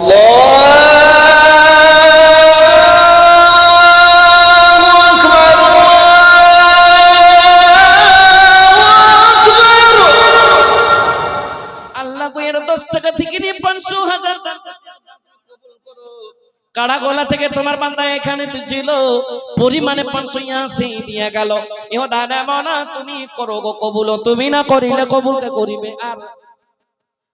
আল্লাহ বইয়ের 10 টাকা থেকে নিয়ে 500,000 কাড়াগোলা থেকে তোমার বান্দা এখানে তো ছিল পরিমাণে 580 দিয়া গেল। এও দাদা মনা তুমি করো গো কবুল, তুমি না করিলে কবুলকে করিবে আর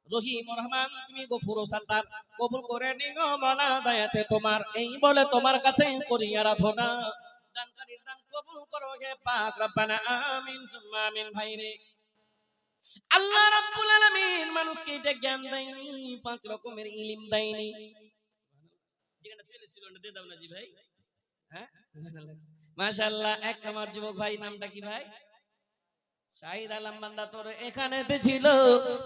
রহিম রহমান তুমি গফুর সাত্তার কবুল করে নিও মনা দয়াতে তোমার, এই বলে তোমার কাছে করি আরাধনা। দানকারীর দান কবুল করো হে পাক রব্বানা আমিন সুম্মা আমিন। ভাইরে আল্লাহ রাব্বুল আলামিন মানুষকে এটা জ্ঞান দেয়নি, 5 রকমের ইলম দেয়নি। যেখানে চলেছিল না দে দাও না জি ভাই, হ্যাঁ সুবহানাল্লাহ মাশাআল্লাহ। এক আমার যুবক ভাই নামটা কি ভাই? শাহিদ আলম বান্দা তোর এখানে ছিল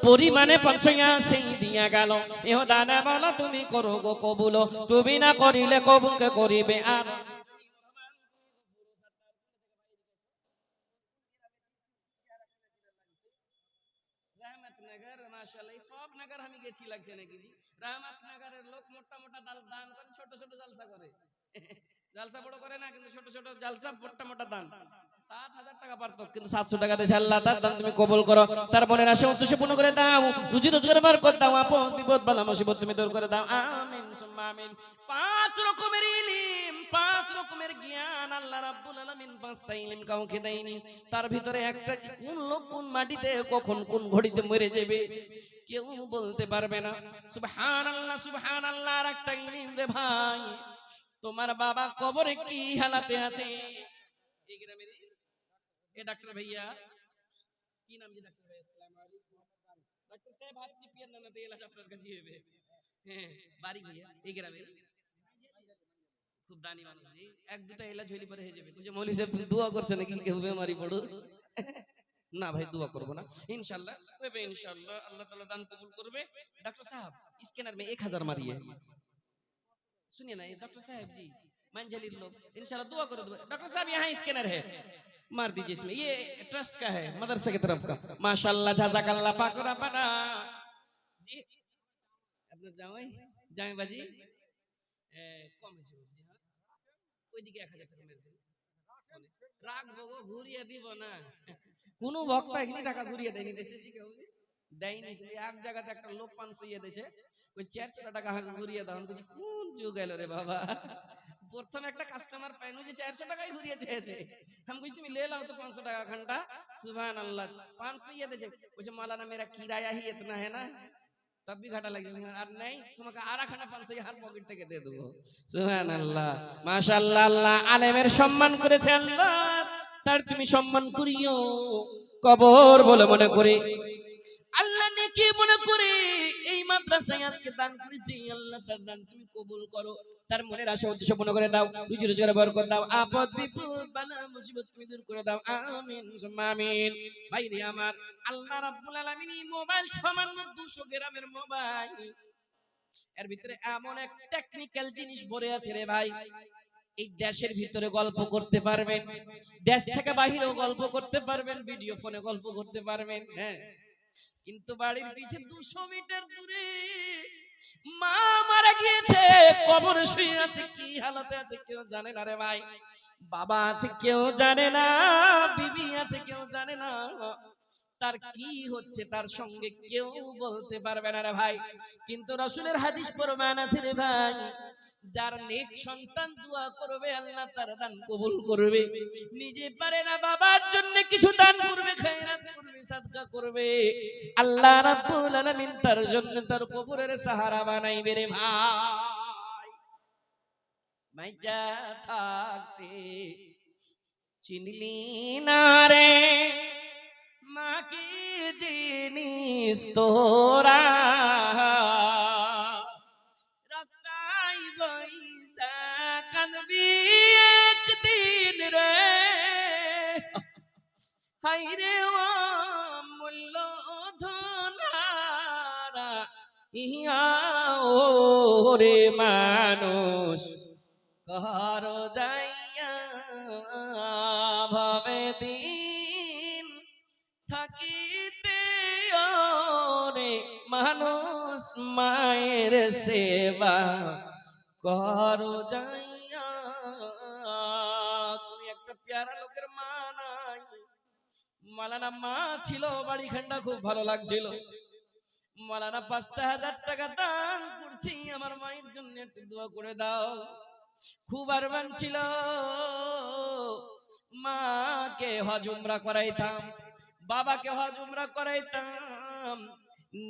পরিমাণে 580 দিয়া গেল। এহ দানা বলা তুমি করো গো কবুল, তুমি না করিলে কবুলকে করিবে আর রাহমাতনগর। মাশাআল্লাহ সব নগর আমি গেছি লাগছে নাকি জি? রাহমাতনগরের লোক মোটা মোটা দান করে, ছোট ছোট জলসা করে। জালসা বড় করে না, কিন্তু ছোট ছোট জালসা মোটা মোটা দান। 7,000 টাকা পারত, কিন্তু 700 টাকা দেশে আল্লাহ তার দান তুমি কবুল করো। তার মনের আশা উদ্দেশ্য পূর্ণ করে দাও, রুজি রোজগার বরকত দাও, আপদ বিপদ বালা মুসিবত তুমি দূর করে দাও আমিন সুম্মা আমিন। 5 রকমের ইলম, 5 রকমের জ্ঞান আল্লাহ রাব্বুল আলামিন 5টা ইলম কাউকে দেয়নি। তার ভিতরে একটা কোন লোক কোন মাটিতে কখন কোন ঘড়িতে মরে যাবে কেউ বলতে পারবে না। সুবহানাল্লাহ সুবহানাল্লাহ। আর একটা ইলম রে ভাই, তোমার বাবা কবরে কি হালাতে আছে। এই গ্রামের এ ডাক্তার ভাইয়া কি নাম জি? ডাক্তার ভাই আসসালামু আলাইকুম। ডাক্তার সাহেব হাত চিপিয়ে না, না তো এলাকা আপনার কাছে হবে। হ্যাঁ বাড়ি ভাইয়া এই গ্রামের খুব দানি মানুষ জি, এক দুটা এলাচ হইলে পরে হয়ে যাবে। বুঝে মৌলভী সাহেব দোয়া করছে নাকি কেউ বেমারি পড়ো? না ভাই দোয়া করব না, ইনশাআল্লাহ হবে ইনশাআল্লাহ, আল্লাহ তাআলা দান কবুল করবে। डॉक्टर साहब स्कैनर में 1000 मारिए। सुनिए ना ये डॉक्टर साहब जी मंजली लोग इंशाल्लाह दुआ करो। डॉक्टर साहब यहाँ स्कैनर है, मार दीजिए इसमें, ये ट्रस्ट का है मदरसे की तरफ का। माशाल्लाह जाजाकल्लाह पाक रब्बाना जी। আপনার জামাই জামাই বাজি কম হয়েছে জি। হ্যাঁ ওইদিকে 1000 টাকা মেরে দেন, রাখবো গো ঘুরিয়ে দিব না। কোন ভক্ত এখানে টাকা ঘুরিয়ে দেয়নি দেশে জি, কেউ দেয়নি। কিন্তু এক জায়গাতে একটা লোক 500 ইয়ে দিয়েছে, ওই 400 টাকা হাঁকে ঘুরিয়ে দাও। আমি বলছি কোন যুগ এলো রে বাবা, প্রথম একটা কাস্টমার পাইনু যে 400 টাকাই ঘুরিয়ে চেয়েছে। আমি বলছি তুমি ले लाओ तो 500 টাকা ঘন্টা। সুবহানাল্লাহ 500 ইয়ে দিয়েছে। বলছে মাওলানা मेरा किराया ही इतना है ना, तब भी घाटा लग जाएगा। আর নাই তোমাকে আরাখানা 500 ইয়ার পকেট থেকে দিয়ে দেব। সুবহানাল্লাহ মাশাআল্লাহ। আল্লাহ আলেমের সম্মান করেছে আল্লাহ, তার তুমি সম্মান করিও। কবর বলে মনে করে আল্লাহ নেকি মনে করে এই মাদ্রাসায় আজকে দান করেছি, আল্লাহ তার দান তুমি কবুল করো। তার মনের আশা উদ্দেশ্য পূর্ণ করে দাও, রুজি রোজগারে বরকত দাও, আপদ বিপদ বালা মুসিবত তুমি দূর করে দাও আমিন সুম্মা আমিন। ভাইরে আমার আল্লাহ রাব্বুল আলামিন মোবাইল সামান্য 200 গ্রামের মোবাইল, এর ভিতরে এমন এক টেকনিক্যাল জিনিস ভরে আছে রে ভাই। এই দেশের ভিতরে গল্প করতে পারবেন, দেশ থেকে বাহিরেও গল্প করতে পারবেন, ভিডিও ফোনে গল্প করতে পারবেন। হ্যাঁ কিন্তু বাড়ির পিছে 200 মিটার দূরে মা মারা গিয়েছে, কবরে শুয়ে আছে, কি হালাতে আছে কেউ জানে না রে ভাই। বাবা আছে কেউ জানে না, বিবি আছে কেউ জানে না, তার কি হচ্ছে তার সঙ্গে কেউ বলতে পারবে না রে ভাই। কিন্তু রাসূলের হাদিস প্রমাণ আছে রে ভাই, যার নেক সন্তান দোয়া করবে আল্লাহ তার দান কবুল করবে। নিজে পারে না বাবার জন্য কিছু দান করবে, খায়রাত করবে, সাদকা করবে, আল্লাহ রাব্বুল আলামিন তার জন্য তার কবরের সাহারা বানাইবে রে ভাই। মাইজা থাকতে চিনলি না রে মা কি জিনিস তোরা, রাস্তায় বইসা কাঁদবি একদিন রে, হাইরে অমূল্য ধনারা ইহা ওরে মানুষ কর যাইয়া ভাবে দিন থাকিতে ওরে মানুষ মায়ের মায়ের সেবা করো যাইয়া। তুমি একটা পেয়ারা লোকের মা নাই, মালানা মা ছিল, বাড়ি খান্ডা খুব ভালো লাগছিল। মালানা ৫,০০০ টাকা দান করছি, আমার মায়ের জন্য একটু দোয়া করে দাও। খুব আরমান ছিল, মাকে হজ উমরা করাইতাম, বাবাকে হজ উমরা করাইতাম।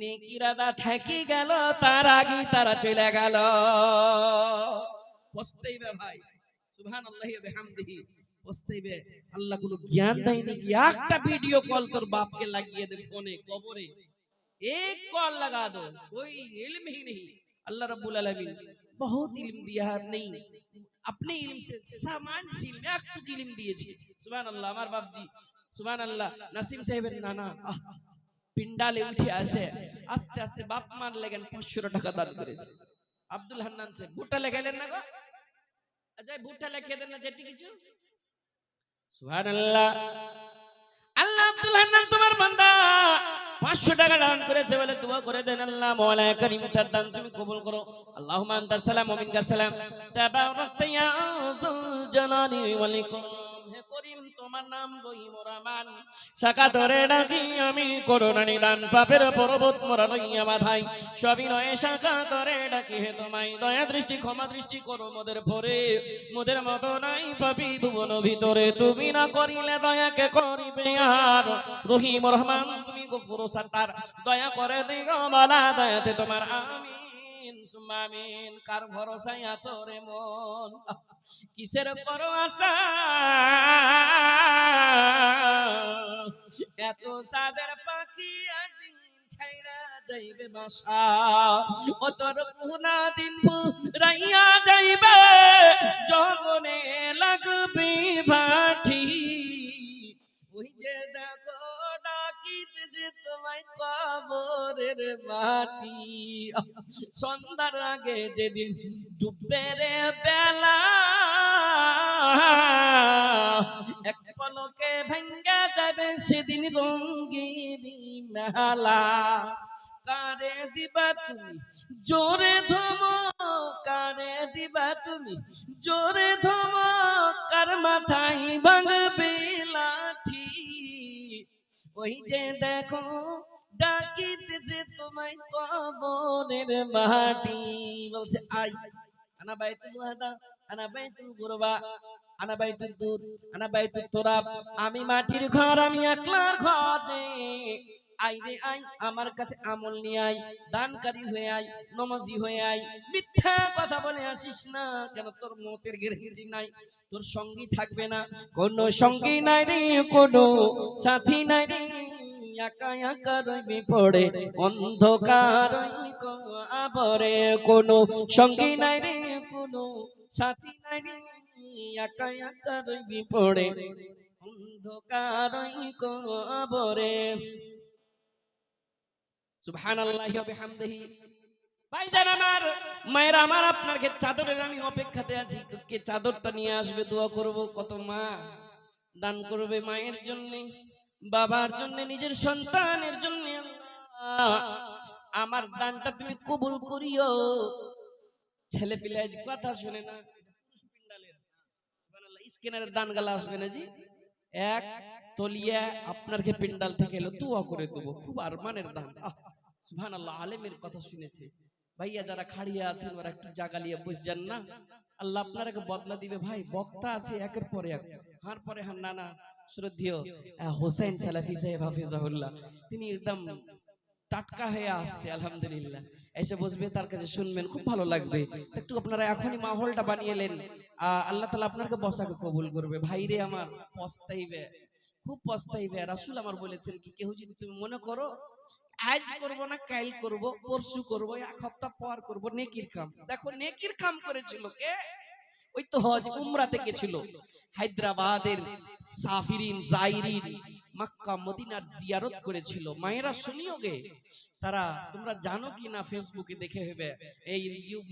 নেকির আদা ঠেকি গেল, তার আগে তারা চলে গেল। পস্তাইবে ভাই, সুবহানাল্লাহি ওয়া বিহামদিহি। পস্তাইবে। আল্লাহ কোনো জ্ঞান দেয়নি কি? একটা ভিডিও কল তোর বাপকে লাগিয়ে দে ফোনে, কবরে एक कॉल लगा दो, कोई इल्म ही नहीं। अल्लाह रब्बुल आलमीन बहुत इल्म दिया है, नहीं अपने इल्म से सामान से इल्म एक इल्म दिए छे। सुभान अल्लाह। আমার বাপজি সুবহান আল্লাহ, নাসিম সাহেবের নানা পিন্ডালে উঠে আসে, আস্তে আস্তে বাপ মার লাগেন 500 টাকা দান করেছে। আব্দুল হান্নান সাহেব ভুট্টা লেখাইলেন না গো, আচ্ছা ভুট্টা লিখে দেন না যেটি কিছু। সুবহান আল্লাহ। আল্লাহ আব্দুল হান্নান তোমার বান্দা 500 টাকা দান করেছে বলে দোয়া করে দেন, আল্লাহ মাওলা করিম তার দান তুমি কবুল করো। আল্লাহুম্মা আনতাস সালাম ওয়া মিনকাস সালাম, তাবারাকতা ইয়া যুল জালালি ওয়াল ইকরাম। হে করিম, তোমার নাম রহিম রহমান, শাখা ধরে ডাকি আমি করুণা নিদান, পাপের পর্বত মোরা লইয়া মাথাই, সবিনয়ে শাখা ধরে ডাকি হে তোমায়, দয়া দৃষ্টি ক্ষমা দৃষ্টি করো মোদের পরে, মোদের মতো নাই পাপী ভুবন ভিতরে, তুমি না করিলে দয়াকে করিবে আর। রহিম রহমান তুমি গফুর সাত্তার, দয়া করে দিও মালা দয়াতে তোমার আমিন সুম্মা আমিন। কার ভরসায় আছো রে মন, কিসের করো আশা, এত সাদের পাখি একদিন ছাইড়া যাইবে বাসা, ও তোর গুনা দিন ফুরাইয়া যাইবে, যমনে লাগবে ভাটি। ওই যে দেখো ডাকিতেছে তোমায় কবরের মাটি, সন্ধ্যার আগে যেদিন ডুববে রে বেলা, এক পলকে ভেঙ্গে যাবে সেদিন রঙ্গিনী মেলা। কারে দিবা তুমি জোরে ধমক, কারে দিবা তুমি জোরে ধমক, কার মাথায় ভাঙবে লাঠি। ওই যে দেখো ডাকিতেছে তোমায় কবরের মাটি, বলছে আই আনা বাইতুল ওয়াদা, আনা বাইতুল গুরবা, আনা বাইতুল দুর, আনা বাইতুল তুরাব। আমি মাটির ঘর, আমি একলার ঘরে, আই রে আই আমার কাছে আমল নিয়ে আই, দানকারী হয়ে আই, নমাজি হয়ে আই। মিথ্যা কথা বলে আসিস না, কেন তোর মতের গ্যারান্টি নাই, তোর সঙ্গী থাকবে না, কোনো সঙ্গী নাই রে, কোনো সাথী নাই রে, একা একা রইবি পড়ে অন্ধকার আবরে, কোনো সঙ্গী নাই রে, কোনো সাথী নাই রে, একা একা রইবি পড়ে অন্ধকার কবরে। সুবহানাল্লাহি ওয়া বিহামদিহি। ভাইজান আমার, মায়েরা আমার, আপনার কে চাদরের আমি অপেক্ষাতে আছি, কে চাদরটা নিয়ে আসবে, দোয়া করব। কত মা দান করবে মায়ের জন্য, বাবার জন্য, নিজের সন্তানের জন্য। আমার দানটা তুমি কবুল করিও। ছেলে পিলে আজ কথা শুনে না, স্ক্যানারের দান গালা আসবে না জি, এক তলিয়া আপনার কে পিন্ডাল থেকে এলো, দোয়া করে দেবো, খুব আরমানের দান। সুবহানাল্লাহ। আলেমের কথা শুনেছে ভাইয়া, যারা খাড়িয়া আছেন ওরা একটু জাগালিয়া বসছেন না, আল্লাহ আপনারাকে বদলা দিবে। ভাই বক্তা আছে একের পরে এক, হার পরে হার নানা শ্রদ্ধেয় হোসেন সালাফি সাহেব হাফিজাহুল্লাহ, তিনি একদম টাটকা হয়ে আসছে আলহামদুলিল্লাহ, এসে বসবে, তার কাছে শুনবেন, খুব ভালো লাগবে। একটু আপনারা এখনই মাহলটা বানিয়েলেন, আল্লাহ তাআলা আপনাকে বসাকে কবুল করবে। ভাইরে আমার, পস্তাইবে, খুব পস্তাইবে। রাসূল আমার বলেছেন কি, কেউ যদি তুমি মনে করো আজ করব না, কাল করব, পরশু করব, এক সপ্তাহ পর করব, নেকির কাম। দেখো নেকির কাম করেছিল কে? ওই তো হজ উমরাতে গেছিল, হায়দ্রাবাদের সাফিরিন জাইরিন মক্কা মদিনার জিয়ারত করেছিল। মায়েরা শুনিও গে, তারা তোমরা জানো কি না, ফেসবুকে দেখে হবে, এই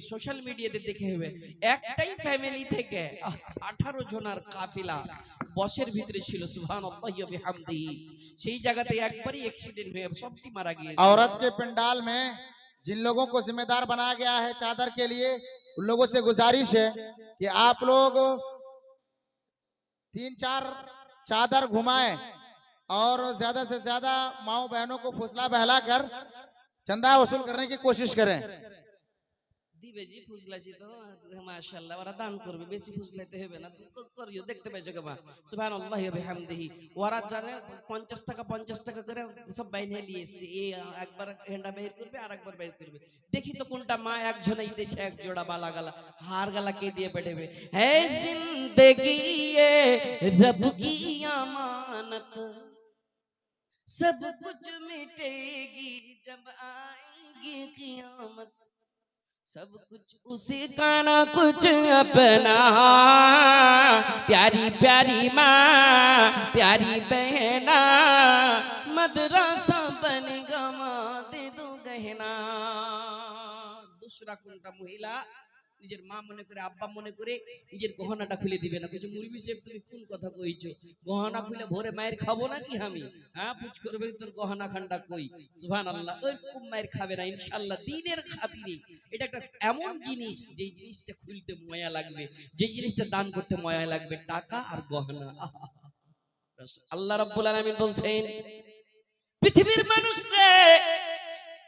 সোশ্যাল মিডিয়াতে দেখে হবে, একটাই ফ্যামিলি থেকে 18 জনের কাফিলা বসের ভিতরে ছিল। সুবহানাল্লাহি ওয়া বিহামদিহি। সেই জায়গাতে একবারই অ্যাক্সিডেন্ট হয়ে সবটি মারা গিয়েছে। औरत के पंडाल में जिन लोगों को जिम्मेदार बनाया गया है चादर के लिए, उन लोगों से गुजारिश है कि आप लोग 3-4 चादर घुमाएं और ज्यादा से ज्यादा माओ बहनों को फुसला बहला कर चंदा वसूल करने की कोशिश करें। দিবে জি ফুসলাছি তো মাশাআল্লাহ, ওরা দান করবে, বেশি ফুসলাইতে হবে না, করিও দেখতে পাইছো কেবা সুবহানাল্লাহি ওয়া বিহামদিহি। ওরা জানে 50 টাকা 50 টাকা করে সব বাইনে নিয়ে এসেছে, এই একবার হেন্ডা বের করবে আর একবার বের করবে, দেখি তো কোনটা মা একজনেই দিয়েছে এক জোড়া বালা গালা, হার গালা কে দিয়ে পেটাবে। হে জিন্দেগি এ রব কি আমানত, सब कुछ मिटेगी जब आएगी कियामत, सब कुछ उसी का ना कुछ अपना, प्यारी प्यारी माँ प्यारी बहना, मदरसा बनेगा माँ दे दो गहना। दूसरा कोनटा महिला নিজের মা মনে করে আব্বা মনে করে নিজের গহনাটা খুলে দিবে না, কিছু মুলবি সাহেব তুমি কোন কথা কইছো, গহনা খুলে ভোরে মায়ের খাবো নাকি আমি, হ্যাঁ পুজ করবে তোর গহনা খানটা কই। সুবহানাল্লাহ, ওই খুব মায়ের খাবে না ইনশাআল্লাহ দিনের খাতিরে। এটা একটা এমন জিনিস যে জিনিসটা খুলতে ময়া লাগবে, যে জিনিসটা দান করতে ময়া লাগবে, টাকা আর গহনা। আল্লাহ রাব্বুল আলামিন বলছেন পৃথিবীর মানুষ রে,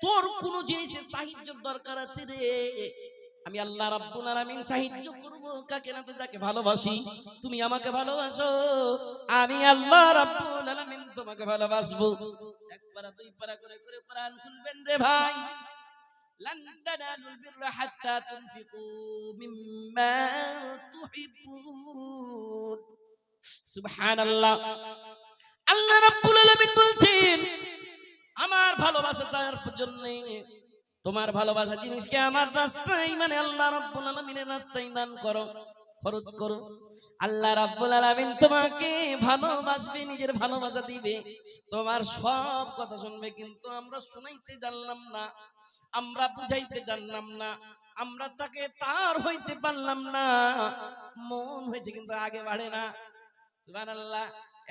তোর কোন জিনিসের সাহায্যের দরকার আছে রে, আমি আল্লাহ রাব্বুল আলামিন সাহায্য করব কাকে না, তো যাকে ভালোবাসি। তুমি আমাকে ভালোবাসো, আমি আল্লাহ রাব্বুল আলামিন তোমাকে ভালোবাসবো। একবার দুই পারা করে করে কোরআন খুলবেন রে ভাই। লান তানালুল বিররা হাত্তা তুনফিকু মিম্মা তুহিব্বুন। সুবহানাল্লাহ, আল্লাহ রাব্বুল আলামিন বলছেন আমার ভালোবাসা চাওয়ার জন্য তোমার ভালোবাসা জিনিসকে আমার রাস্তায় মানে আল্লাহ রাব্বুল আলামিনের রাস্তায় দান করো, খরচ করো। আল্লাহ রাব্বুল আলামিন তোমাকে ভালোবাসবে, নিজের ভালোবাসা দিবে, তোমার সব কথা শুনবে। কিন্তু আমরা শুনাইতে জানলাম না, আমরা বুঝাইতে জানলাম না, আমরা তাকে তার হইতে পারলাম না, মন হয়েছে কিন্তু আগে বাড়ে না। সুবহানাল্লাহ,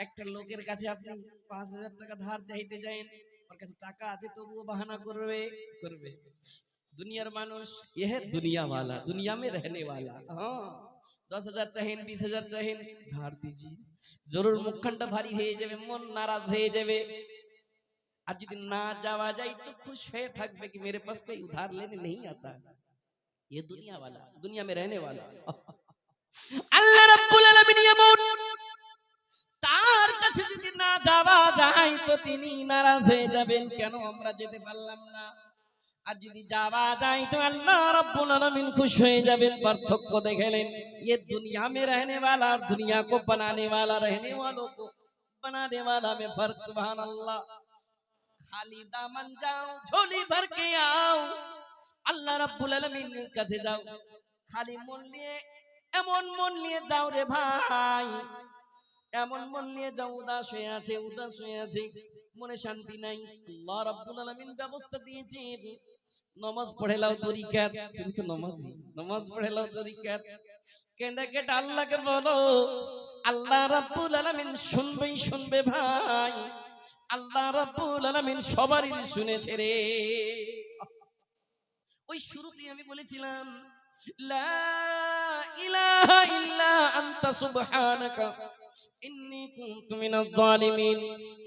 একটা লোকের কাছে আপনি 5000 টাকা ধার চাইতে যান, ওর কাছে টাকা আছে তবুও বাহানা করবে করবে। দুনিয়ার মানুষ ये है दुनिया वाला, दुनिया में रहने वाला। हाँ 10,000 চাহেন 20,000 চাহেন ধার दीजिए, জরুর মুখখানটা ভারী হয়ে যাবে, মন নারাজ হয়ে যাবে। আর যদি না যাওয়া যায় তো খুশ হয়ে থাকবে कि मेरे पास कोई उधार लेने नहीं आता, ये दुनिया वाला, दुनिया में रहने वाला। আল্লাহ রাব্বুল আলামিন এমন, তার কাছে যদি না যাওয়া যায় তো তিনি নারাজ হয়ে যাবেন, কেন আমরা যেতে পারলাম না। আর যদি যাওয়া যায় তো আল্লাহ রাব্বুল আলামিন খুশ হয়ে যাবেন। পার্থক্য দেখলেন, ये दुनिया में रहने वाला और दुनिया को बनाने वाला, रहने वालों को बनाने वाला में फर्क। सुभान अल्लाह, खाली दामन जाओ झोली भर के आओ, আল্লাহ রাব্বুল আলামিনের কাছে যাও খালি মন নিয়ে, এমন মন নিয়ে যাও রে ভাই, এমন মন নিয়ে যাও উদাস হয়ে আছে, উদাস হয়ে আছে, মনে শান্তি নাই। আল্লাহ রাব্বুল আলামিন ব্যবস্থা দিয়েছেন, নামাজ পড়ে লাও তরিকাত, তুমি তো নামাজি, নামাজ পড়ে লাও তরিকাত। কেন্দা কেটে আল্লাহকে বলো, আল্লাহ রাব্বুল আলামিন শুনবেই শুনবে ভাই, আল্লাহ রাব্বুল আলামিন সবারই শুনেছে রে। ওই শুরুতেই আমি বলেছিলাম লা ইলাহা ইল্লা আনতা সুবহানাকা ইন্নী কুনতু মিনাজ জালিমিন,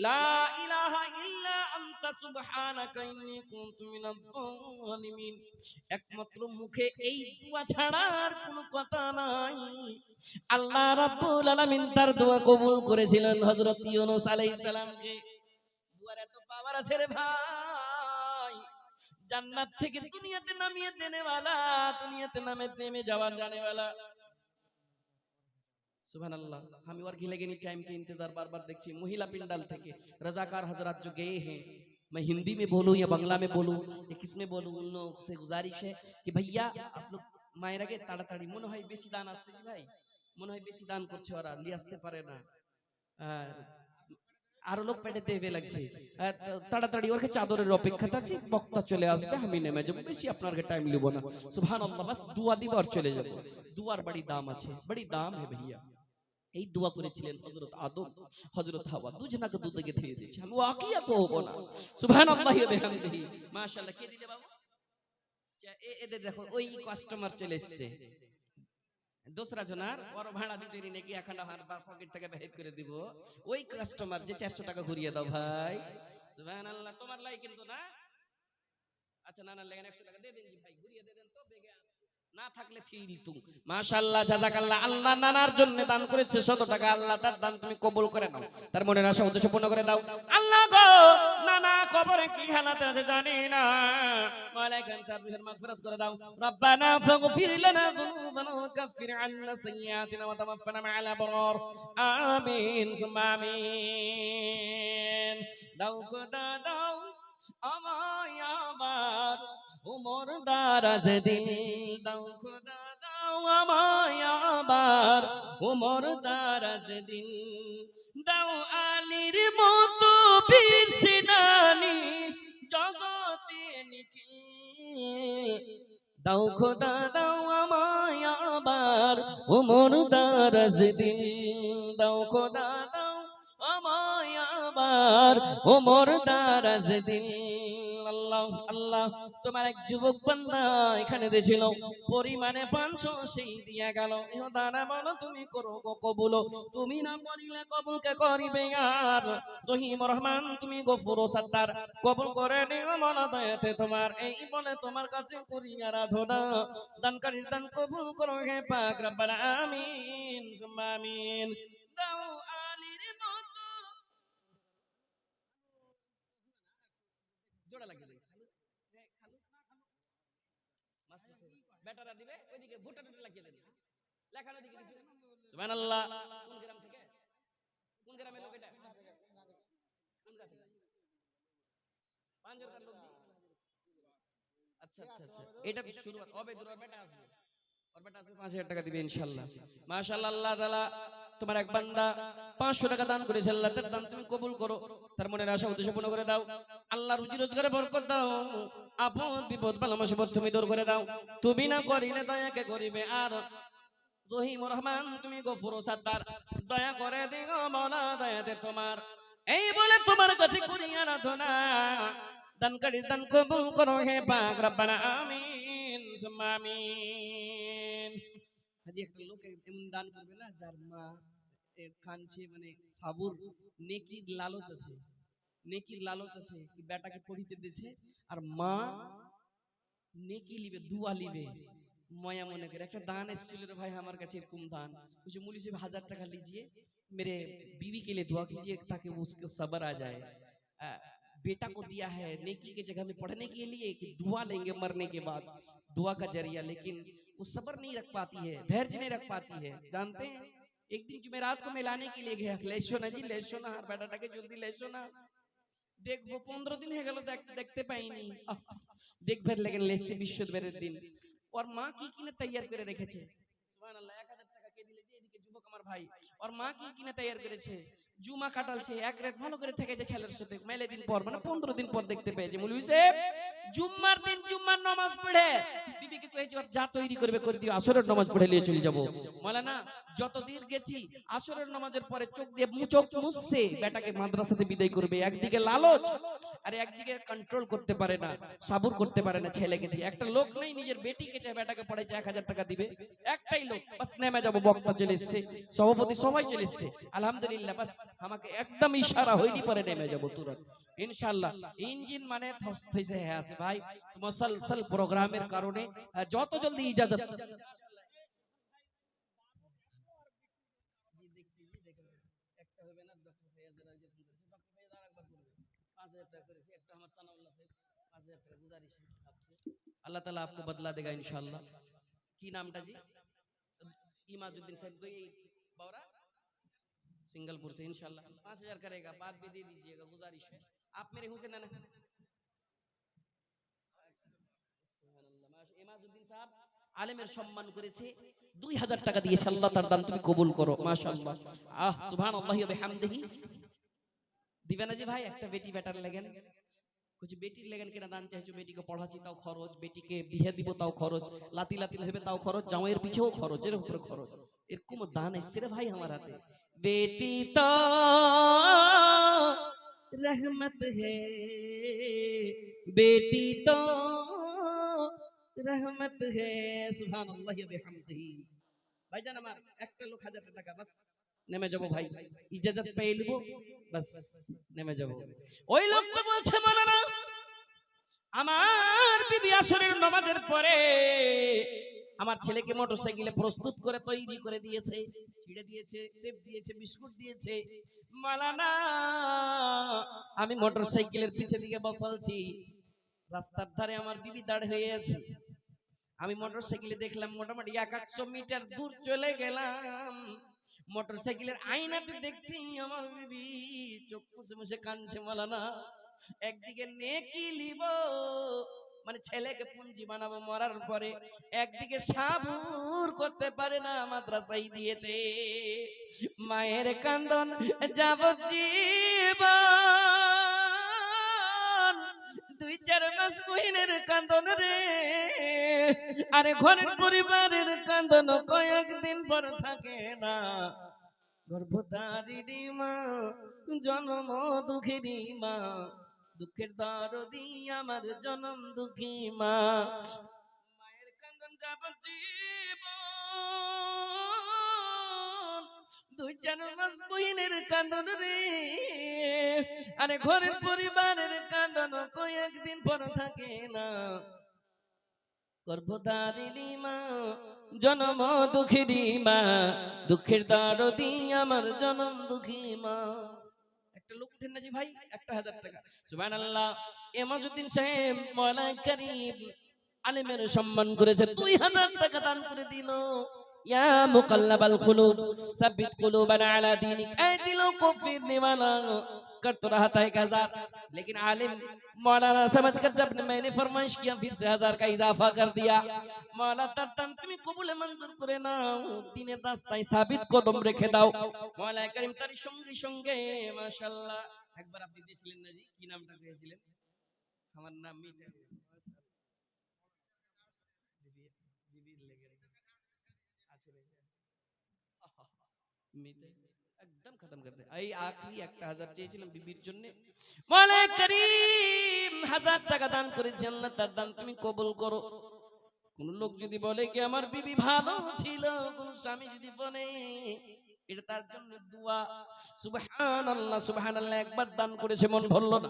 লা ইলাহা ইল্লা আনতা সুবহানাকা ইন্নী কুনতু মিনাজ জালিমিন। একমাত্র মুখে এই দোয়া ছাড়া আর কোনো কথা নাই। আল্লাহ রাব্বুল আলামিন তার দোয়া কবুল করেছিলেন হযরত ইউনূস আলাইহিস সালামকে। দুয়ার এত পাওয়ার আছে রে ভাই, জান্নাত থেকে দুনিয়াতে নামিয়ে দেনে वाला, দুনিয়াতে নেমে যাওয়ার জানে वाला। सुबहानअल्लाह, हम और घिले गए टाइम के इंतजार बार बार देखिए। महिला पिंडाल थे रजाकार हजरात जो गए हैं, मैं हिंदी में बोलूं या बांग्ला में बोलूं या किस में बोलूं, उन लोगों से गुजारिश है कि भैया आप लोग मायरा के ताड़ाताड़ी मन है बेशी दान आसছে ভাই, मन है बेशी दान করছে, ওরা নিয়ে আসতে পারে না, আরো লোক পেটেতে হেবে লাগছে, তাড়াতাড়ি ওর চাদরের অপেক্ষাতে আছি, বক্তা চলে আসবে, আমি নেমে যাব, বেশি আপনার টাইম লিব না। সুবহানাল্লাহ, বাস দোয়া দিব আর চলে যাব। দুয়ার বড়ি দাম আছে, বড়ি দাম है भैया। এই দোয়া করেছিলেন হযরত আদম, হযরত হাওয়া, দুজনাকে দুধে গেথে দিয়েছে। আমি ওয়াকিয়া কহব না। সুবহানাল্লাহি ওয়া বিহামদিহি, মাশাআল্লাহ। কে দিলে বাবু? এদের দেখো ওই কাস্টমার চলে এসছে দোসরা জনার ওর ভাড়া জুটেনি নাকি এখন আমার পকেট থেকে বের করে দিব ওই কাস্টমার যে 400 টাকা ঘুরিয়ে দাও ভাই সুবহানাল্লাহ তোমার লাই কিন্তু না আচ্ছা না না লেগেন 100 টাকা দিয়ে দেন জি ভাই ঘুরিয়ে দিয়ে দেন তো বেগে আছে না থাকলে ফিলতু মাশাআল্লাহ জাযাকাল্লাহ আল্লাহ নানার জন্য দান করেছে 100 টাকা আল্লাহ তার দান তুমি কবুল করে নাও তার মনের আশা উদ্দেশ্য পূর্ণ করে দাও আল্লাহ গো নানা কবরে কি হালাতে আছে জানি না মালাইকান তার রূহের মাগফিরাত করে দাও রব্বানা ফাগফির লানা যুনুবানা ওয়া কাফির আন্না সাইয়্যাতিনা ওয়া তাওয়াফানা মা'আল আবরার আমিন সুম্মা আমিন দাও খোদা দাও আমায় আবার উমর দারাজ দিল দাও খোদা দাও আমায় আবার উমর দারাজ দিল দাও আলীর মতো বীর সেনানী জগতে নিখিল দাও খোদা দাও আমায় আবার উমর দারাজ দিল দাও খোদা দাও আমায় আবার ওমর দারাজ দিল আল্লাহ আল্লাহ তোমার এক যুবক বান্দা এখানে দিয়েছিল পরিমাণে 500 সেই দিয়া গেল দানা বলো তুমি করো কবুল তুমি না করিলে কবুল কে করিবে আর রহিম রহমান তুমি গফুর ও সত্তার কবুল করে নিও মনা দয়াতে তোমার এই বলে তোমার কাছে করি আরাধনা দানকারীর দান কবুল করো হে পাক রব্বানা আমিন সুম্মা আমিন দাও আলীর মতো জোড়া লাগিয়ে দেই খালু মাস্টার বেটারা দিবে ওইদিকে ভুট্টা টুটা লাগিয়ে দেন লেখানো দিকে কিছু সুবহানাল্লাহ কোন গ্রাম থেকে কোন গ্রামের লোক এটা কোন গ্রাম থেকে পাঁচজনকার লোক জি আচ্ছা আচ্ছা আচ্ছা এটা তো শুরুয়াত হবে দুরার বেটা আসবে ওর বেটা আসবে 5000 টাকা দিবে ইনশাআল্লাহ মাশাআল্লাহ আল্লাহ তাআলা তোমার এক বান্দা 500 টাকা দান করেছে আল্লাহ তার দান তুমি কবুল করো তার মনের আশা উদ্দেশ্য পূর্ণ করে দাও আল্লাহ রুজি রোজগারে বরকত দাও আপদ বিপদ বালা মুসিবত তুমি দূর করে দাও তুমি না করিলে দয়া কে করিবে আর রহিম রহমান তুমি গফুর ও সত্তার দয়া করে দিও মাওলা দয়াতে তোমার এই বলে তোমার কাছে করি আরাধনা দানকারীর দান কবুল করো হে পাক রব্বানা আমিন সুম্মা আমিন আজি একটা লোক এমন দান করবে না যার মা কানছে মানে সাবুর নেকির লালচ আছে কি বেটাকে পড়িতে দিয়েছে আর মা নেকি লিবে দুয়া লিবে মায়া মনে করে একটা দান এসেছিল রে ভাই আমার কাছে এরকম দান मुझे मौलवी साहब 1000 টাকা लीजिए मेरे बीवी के लिए दुआ कीजिए ताकि उसको सब्र आ जाए बेटा को दिया है नेकी के जगह में पढ़ने के लिए कि दुआ लेंगे मरने के बाद दुआ का जरिया लेकिन वो सब्र नहीं रख पाती है धैर्य नहीं रख पाती है जानते हैं एक दिन जुमेरात को मिलाने के लिए गया लेसो ना जी लेसो ना हर बेटाटाके जल्दी लेसो ना देखो 15 दिन हो गেল দেখতে পাইনি দেখবে लेकिन लेसে বিশ্ববিদ্যালয়ের দিন और मां की কিনে তৈয়ার করে রেখেছে সুবহানাল্লাহ 1000 টাকা কে দিলে যে এদিকে যুবক আমার ভাই और मां की কিনে তৈয়ার করেছে জুমা কাটালছে এক রাত ভালো করে থেকেছে ছেলের সাথে মেলে দিন পর মানে 15 দিন পর দেখতে পেয়েছে মৌলভী সাহেব জুম্মার দিন জুম্মার নামাজ পড়ে বিবিকে কইছে আর যা তৈরি করবে করে দিও আসরের নামাজ পড়ে নিয়ে চলে যাব মাওলানা যতদিন গেছি আসরের নামাজের পরে চোখ দিয়ে চোখ মুছছে বেটাকে মাদ্রাসাতে বিদায় করবে একদিকে লালচ আর একদিকে কন্ট্রোল করতে পারে না সাবুর করতে পারে না ছেলেকে দিয়ে একটা লোক নেই নিজের বেটিকে চায় বেটাকে পড়াইছে 1000 টাকা দিবে একটাই লোক বাস নেমে যাব বক্তা চলে এসেছে সভাপতি সবাই চলে এসেছে আলহামদুলিল্লাহ বাস আমাকে একদম ইশারা হইনি পরে নেমে যাব তুরন্ত ইনশাআল্লাহ ইঞ্জিন মানে থইছে হয়ে আছে ভাই মুসলসল প্রোগ্রামের কারণে যত জলদি ইজাজত একটা হবে না ডক্টর ফেয়াজের যে ফোন করেছে ডক্টর ফেয়াজ আরেকবার করবে 5000 টাকা করেছে একটা আমার সানাউল্লাহ সাহেব 5000 টাকা গুজারিশ आपसे আল্লাহ তাআলা आपको बदला देगा इंशाल्लाह কি নামটা জি इमाजुद्दीन साहब को ये बावरा सिंगलपुर से इंशाल्लाह 5000 करेगा बाद भी दे दीजिएगा गुजारिश है आप मेरे हुसैन ना সুবহানাল্লাহ মাশাআল্লাহ ইমাজউদ্দিন সাহেব আলেমের সম্মান করেছে 2000 টাকা দিয়েছে আল্লাহ তার দান তুমি কবুল করো মাশাআল্লাহ সুবহানাল্লাহি ওয়া বিহামদিহি দিবে না জি ভাই একটা বেটি বেটার লাগেন कुछ बेटी लगन के दान चाहे बेटी को पढ़ाची ताও খরচ বেটিকে বিয়ে দিব তাও খরচ লাতি লাতি হবে তাও খরচ জামাইয়ের পিছেও খরচ এর উপরে খরচ এরকম দান এসে রে ভাই আমার হাতে বেটি তো रहमत है बेटी तो রহমত হে সুবহানাল্লাহি ওয়া বিহামদিহি। ভাইজান আমার একটা লোক 1000 টাকা বাস নেমে যাব ভাই, ইজাজত পেয়ে নিব বাস নেমে যাব। ওই লোকটা বলছে মাওলানা আমার বিবি আসরের নামাজের পরে আমার ছেলেকে মোটরসাইকেলে প্রস্তুত করে তৈরি করে দিয়েছে, ছিড়ে দিয়েছে, সেফ দিয়েছে, বিস্কুট দিয়েছে। মাওলানা আমি মোটরসাইকেলের পিছে দিকে বসালছি, রাস্তার ধারে আমার বিবি দাঁড় হয়ে আছে। আমি মোটরসাইকেলে দেখলাম মোটামুটি 100 মিটার দূর চলে গেলাম, মোটরসাইকেলের আয়নাতে দেখছি আমার বিবি চোখ মুছে মুছে কাঁদছে। মাওলানা একদিকে নেকি লিব মানে ছেলেকে পুঞ্জি বানাবো মরার পরে, একদিকে সাবুর করতে পারে না, মাদ্রাসায় দিয়েছে। মায়ের কান্দন যাবজ্জীবন, 2-4 মাস বহিনের কান্দন রে, আরে ঘরের পরিবারের কান্দন কয়েকদিন পর থাকে না। গর্ভধারিণী মা, জন্ম দুঃখেরই মা, দুঃখের দরদি আমার জনম দুঃখী মা। মায়ের কান্দন যাবজ্জীবন, 2-4 মাস বহিনের কান্দন রে, আরে ঘরের পরিবারের কান্দন কয়েকদিন পর থাকে না। গর্ভধারিণী মা, জনম দুঃখেরই মা, দুঃখের দরদি আমার জনম দুঃখী মা। একটা লোক উঠেন না জি ভাই, 1000 টাকা। সুবহানাল্লাহ। এমাজউদ্দিন সাহেব মাওলানা কারীম আলেমের সম্মান করেছে, 2000 টাকা দান করে দিল। ইয়া মুকাল্লাবাল কুলুব সাব্বিত কুলুবানা আলা দীনিক, এই দিল কফির নিওয়ালা कर तो रहा था 1000, लेकिन आलिम मौलाना समझ कर जब मैंने फरमाइश किया फिर से 1000 का इजाफा कर दिया। मौला तत्तम তুমি কবুলে মঞ্জুর করে নাও, দিনের রাস্তায় সাবিত কদম রেখে দাও। মৌলা করিম তার সঙ্গে সঙ্গে মাশাআল্লাহ। একবার আপনি দিয়েছিলেন না জি, কি নামটা দিয়েছিলেন? আমার নাম মিঠা দিদির লেগে আছে মিঠা একদম খতম করতে। এই আখরি 1000 চেয়েছিলাম বিবির জন্য, মৌলা করিম 1000 টাকা দান করেছেন। আল্লাহ তার দান তুমি কবুল করো। কোন লোক যদি বলে কি আমার বিবি ভালো ছিল, কোন স্বামী যদি বলে এটা তার জন্য দোয়া। সুবহানাল্লাহ সুবহানাল্লাহ। একবার দান করেছে মন ভরলো না,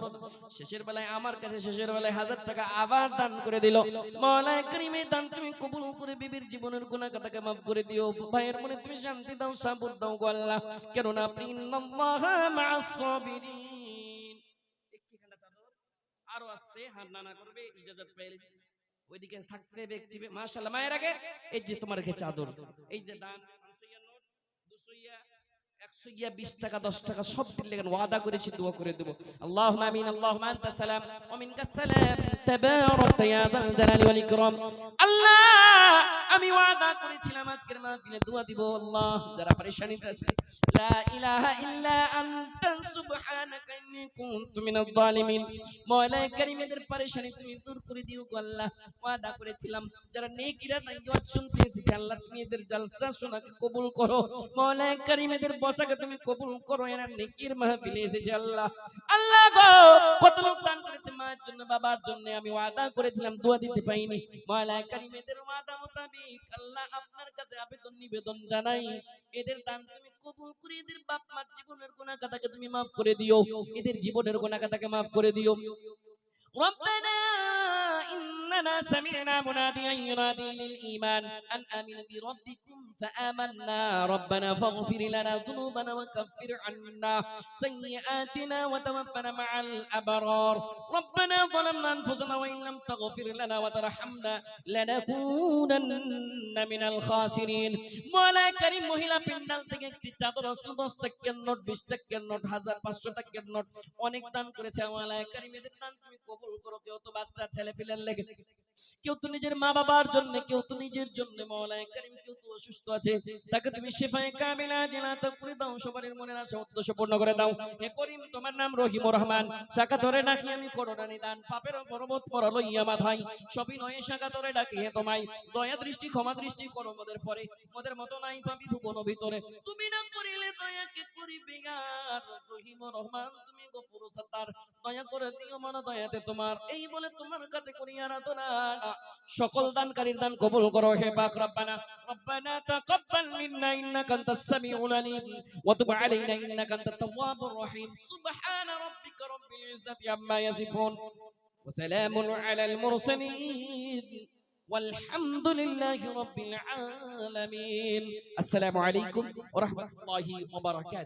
শেষের বেলায় আমার কাছে শেষের বেলায় 1000 টাকা আবার দান করে দিল। মাওলানা কারীমের দান তুমি কবুল করে বিবির জীবনের গুনাহ খাতাকে maaf করে দিও। ভাইয়ের মনে তুমি শান্তি দাও, সাবর দাও গো আল্লাহ, কেননা আপনি ইন্নাল্লাহা মা'আস সাবিরিন। একটিখানা চাদর আরো আছে, হাত নানা করবে, ইজাজত পেলে ওইদিকে থাকতে ব্যক্তি। মাশাআল্লাহ। মায়ের আগে এই যে তোমার কাছে চাদর, এই যে দান 500 ইয়া নোট, 200 ইয়া, 100 ইয়া, 20 টাকা, 10 টাকা সব দিলে ওয়াদা করেছি দোয়া করে দেব। আল্লাহুম্মা আমিন। আল্লাহুম্মা আনতাস সালাম ওয়া মিনকাস সালাম, তাবারাকতা ইয়া যাল জালালি ওয়াল ইকরাম। আল্লাহ আমি ওয়াদা করেছিলাম আজকের মাহফিলে দোয়া দিব। আল্লাহ যারা পরেশানিতে আছে, লা ইলাহা ইল্লা আনতা সুবহানাকা ইন্নী কুনতু মিনাজ জালিমিন। মাওলা কারীমের পরেশানি তুমি দূর করে দিও গো আল্লাহ। ওয়াদা করেছিলাম যারা নেকিরা নিয়ত শুনতে এসেছে, আল্লাহ তুমি এদের জলসা শোনাকে কবুল করো। মাওলা কারীমের বসাকে তুমি কবুল করো। এরা নেকির মাহফিলে এসেছে আল্লাহ। আল্লাহ গো কত লোক দান করেছে মায়ের জন্য, বাবার জন্য, আমি ওয়াদা করেছিলাম দোয়া দিতে পাইনি। মাওলা কারীমের ওয়াদা মোতাবেক আল্লাহ আপনার কাছে আবেদন নিবেদন জানাই, এদের দান তুমি কবুল করে এদের বাপ মার জীবনের গুনাহ খাতাকে তুমি maaf করে দিও, এদের জীবনের গুনাহ খাতাকে maaf করে দিও। ربنا إننا سمعنا مناديا ينادي للإيمان أن آمنوا بربكم فآمنا ربنا فاغفر لنا ذنوبنا وكفر عنا سيئاتنا وتوفنا مع الأبرار ربنا ظلمنا أنفسنا وإن لم تغفر لنا وترحمنا لنكونن من الخاسرين। مولا كريم মহিলা পেন্ডাল থেকে একটি চাদর, 10 টাকার নোট, 20 টাকার নোট, 1000 500 টাকার নোট অনেক দান করেছে। মোলা করিম এদের দান তুমি কবুল করো। কেউ তো বাচ্চা ছেলে পিলের লেগে, কেউ তো নিজের মা বাবার জন্য, কেউ তো নিজের জন্য। মাওলানা কারীম কেউ যেহেতু অসুস্থ আছে তাকে তুমি শিফায়ে কামিলা জিলাত করে দাও, সবার মনের আশা উদ্দেশ্য পূর্ণ করে দাও। হে করিম, তোমার নাম রহিম রহমান, শাখা ধরে ডাকি আমি করোনা নিদান, পাপের পর্বত পর লইয়া মাথায়, সবই নয় শাখা ধরে ডাকি হে তোমায়, দয়া দৃষ্টি ক্ষমা দৃষ্টি করো মোদের পরে, মোদের মতো নাই পাবি ভুবন ভিতরে, তুমি না করিলে দয়া কে করিবে আর, রহিম রহমান তুমি গফুর সাত্তার, দয়া করে দিও মন দয়াতে তোমার, এই বলে তোমার কাছে করি আরাধনা, সকল দানকারীর দান কবুল করো হে পাক রব্বানা। রব্বানা তাকাব্বাল মিন্না ইন্নাকা আনতাস সামিউল আলিম ওয়া তুব আলাইনা ইন্নাকা আনতাত তাওয়াবুর রহিম। সুবহানা রাব্বিকা রাব্বিল ইজ্জাতি আম্মা ইয়াসিফুন ওয়া সালামুন আলাল মুরসালিন والحمد لله رب العالمين. السلام عليكم ورحمة الله وبركاته.